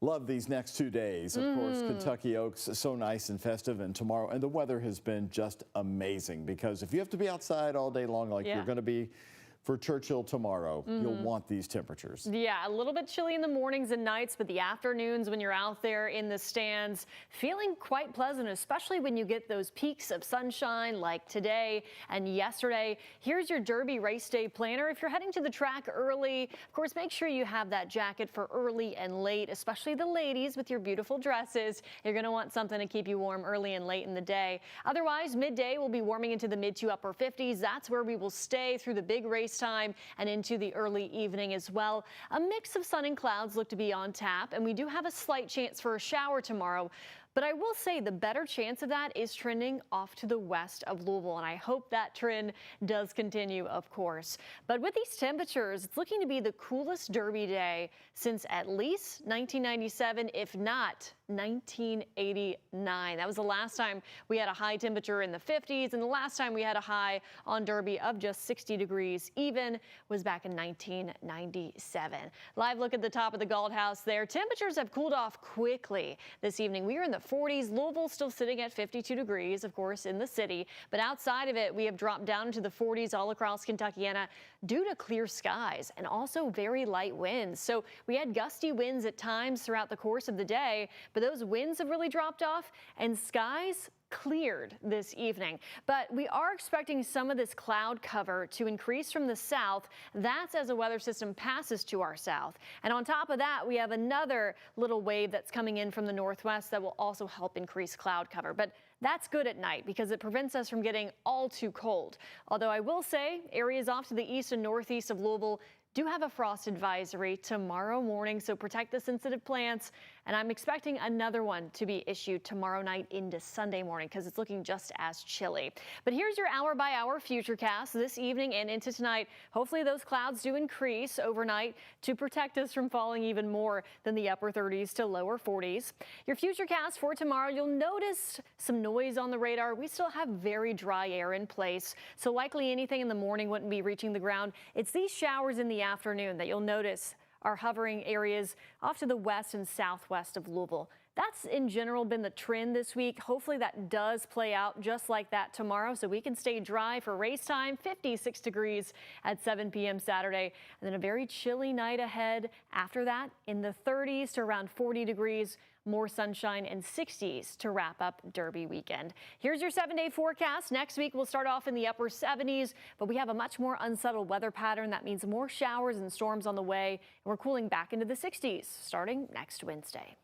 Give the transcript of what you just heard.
Love these next 2 days. Of course, Kentucky Oaks is so nice and festive, and tomorrow, and the weather has been just amazing, because if you have to be outside all day long like you're going to be for Churchill tomorrow, you'll want these temperatures. Yeah, a little bit chilly in the mornings and nights, but the afternoons when you're out there in the stands, feeling quite pleasant, especially when you get those peaks of sunshine like today and yesterday. Here's your Derby race day planner. If you're heading to the track early, of course, make sure you have that jacket for early and late, especially the ladies with your beautiful dresses. You're going to want something to keep you warm early and late in the day. Otherwise, midday will be warming into the mid to upper 50s. That's where we will stay through the big race time and into the early evening as well. A mix of sun and clouds look to be on tap, and we do have a slight chance for a shower tomorrow. But I will say the better chance of that is trending off to the west of Louisville, and I hope that trend does continue, of course. But with these temperatures, it's looking to be the coolest Derby day since at least 1997, if not 1989. That was the last time we had a high temperature in the 50s, and the last time we had a high on Derby of just 60 degrees even was back in 1997. Live look at the top of the Galt House there. Temperatures have cooled off quickly this evening. We are in the 40s. Louisville still sitting at 52 degrees, of course, in the city. But outside of it, we have dropped down into the 40s all across Kentuckiana due to clear skies and also very light winds. So we had gusty winds at times throughout the course of the day, but those winds have really dropped off and skies cleared this evening. But we are expecting some of this cloud cover to increase from the south. That's as a weather system passes to our south. And on top of that, we have another little wave that's coming in from the northwest that will also help increase cloud cover. But that's good at night because it prevents us from getting all too cold. Although I will say areas off to the east and northeast of Louisville do have a frost advisory tomorrow morning, so protect the sensitive plants. And I'm expecting another one to be issued tomorrow night into Sunday morning because it's looking just as chilly. But here's your hour-by-hour futurecast this evening and into tonight. Hopefully those clouds do increase overnight to protect us from falling even more than the upper 30s to lower 40s. Your futurecast for tomorrow, you'll notice some noise on the radar. We still have very dry air in place, so likely anything in the morning wouldn't be reaching the ground. It's these showers in the afternoon that you'll notice are hovering areas off to the west and southwest of Louisville. That's in general been the trend this week. Hopefully that does play out just like that tomorrow so we can stay dry for race time. 56 degrees at 7 p.m. Saturday, and then a very chilly night ahead after that in the 30s to around 40 degrees. More sunshine and 60s to wrap up Derby weekend. Here's your 7-day forecast. Next week we'll start off in the upper 70s, but we have a much more unsettled weather pattern. That means more showers and storms on the way, and we're cooling back into the 60s starting next Wednesday.